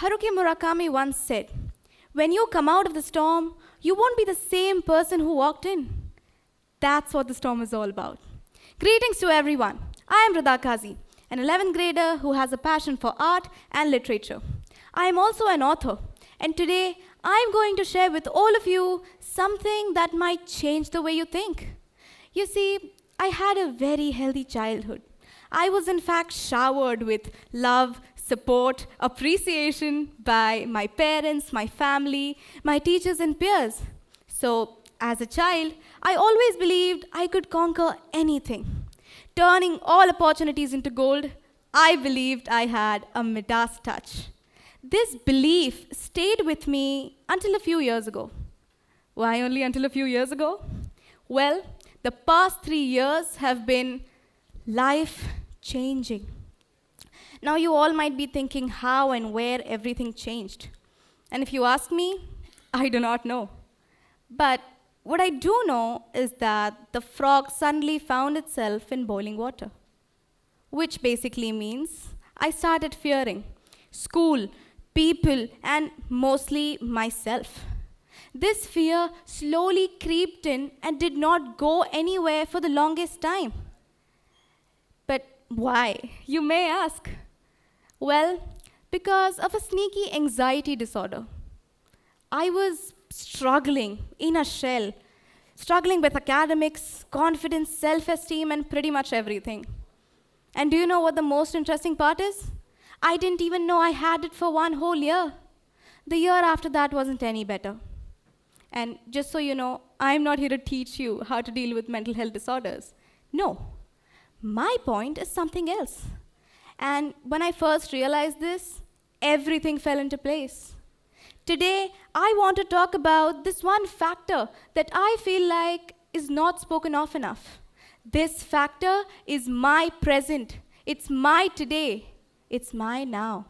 Haruki Murakami once said, "When you come out of the storm, you won't be the same person who walked in." That's what the storm is all about. Greetings to everyone. I am Rida Kazi, an 11th grader who has a passion for art and literature. I am also an author, and today I am going to share with all of you something that might change the way you think. You see, I had a very healthy childhood. I was, in fact, showered with love, support, appreciation by my parents, my family, my teachers, and peers. So, as a child, I always believed I could conquer anything. Turning all opportunities into gold, I believed I had a Midas touch. This belief stayed with me until a few years ago. Why only until a few years ago? Well, the past 3 years have been life changing. Now, you all might be thinking how and where everything changed. And if you ask me, I do not know. But what I do know is that the frog suddenly found itself in boiling water, which basically means I started fearing school, people, and mostly myself. This fear slowly creeped in and did not go anywhere for the longest time. But why, you may ask? Well, because of a sneaky anxiety disorder. I was struggling in a shell, struggling with academics, confidence, self-esteem, and pretty much everything. And do you know what the most interesting part is? I didn't even know I had it for one whole year. The year after that wasn't any better. And just so you know, I'm not here to teach you how to deal with mental health disorders. No, my point is something else. And when I first realized this, everything fell into place. Today, I want to talk about this one factor that I feel like is not spoken of enough. This factor is my present. It's my today. It's my now.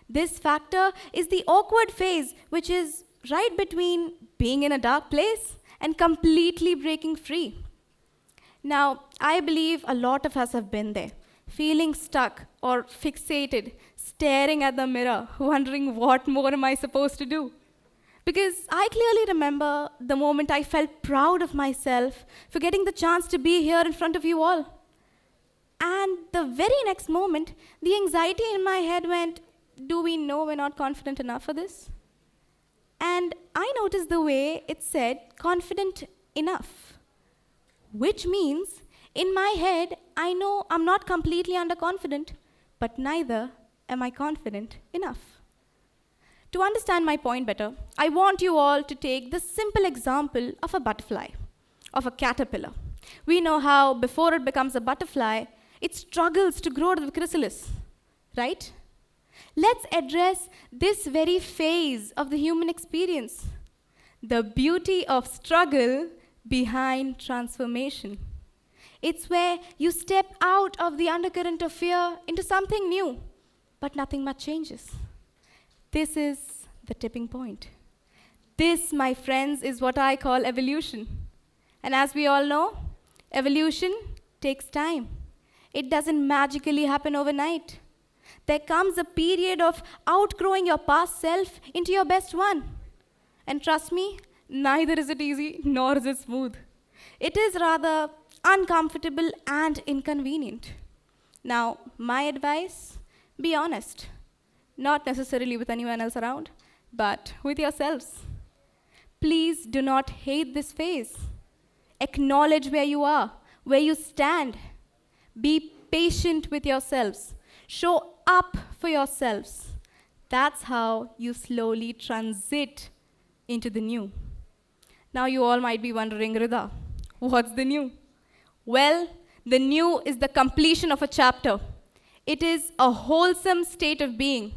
This factor is the awkward phase, which is right between being in a dark place and completely breaking free. Now, I believe a lot of us have been there, feeling stuck or fixated, staring at the mirror, wondering what more am I supposed to do? Because I clearly remember the moment I felt proud of myself for getting the chance to be here in front of you all. And the very next moment, the anxiety in my head went, do we know we're not confident enough for this? And I noticed the way it said confident enough, which means in my head, I know I'm not completely underconfident, but neither am I confident enough. To understand my point better, I want you all to take the simple example of a butterfly, of a caterpillar. We know how before it becomes a butterfly, it struggles to grow to the chrysalis, right? Let's address this very phase of the human experience, the beauty of struggle behind transformation. It's where you step out of the undercurrent of fear into something new, but nothing much changes. This is the tipping point. This, my friends, is what I call evolution. And as we all know, evolution takes time. It doesn't magically happen overnight. There comes a period of outgrowing your past self into your best one. And trust me, neither is it easy nor is it smooth. It is rather uncomfortable and inconvenient. Now, my advice, be honest. Not necessarily with anyone else around, but with yourselves. Please do not hate this phase. Acknowledge where you are, where you stand. Be patient with yourselves. Show up for yourselves. That's how you slowly transit into the new. Now you all might be wondering, Rida, what's the new? Well, the new is the completion of a chapter. It is a wholesome state of being.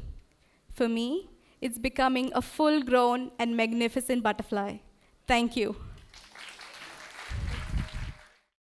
For me, it's becoming a full-grown and magnificent butterfly. Thank you.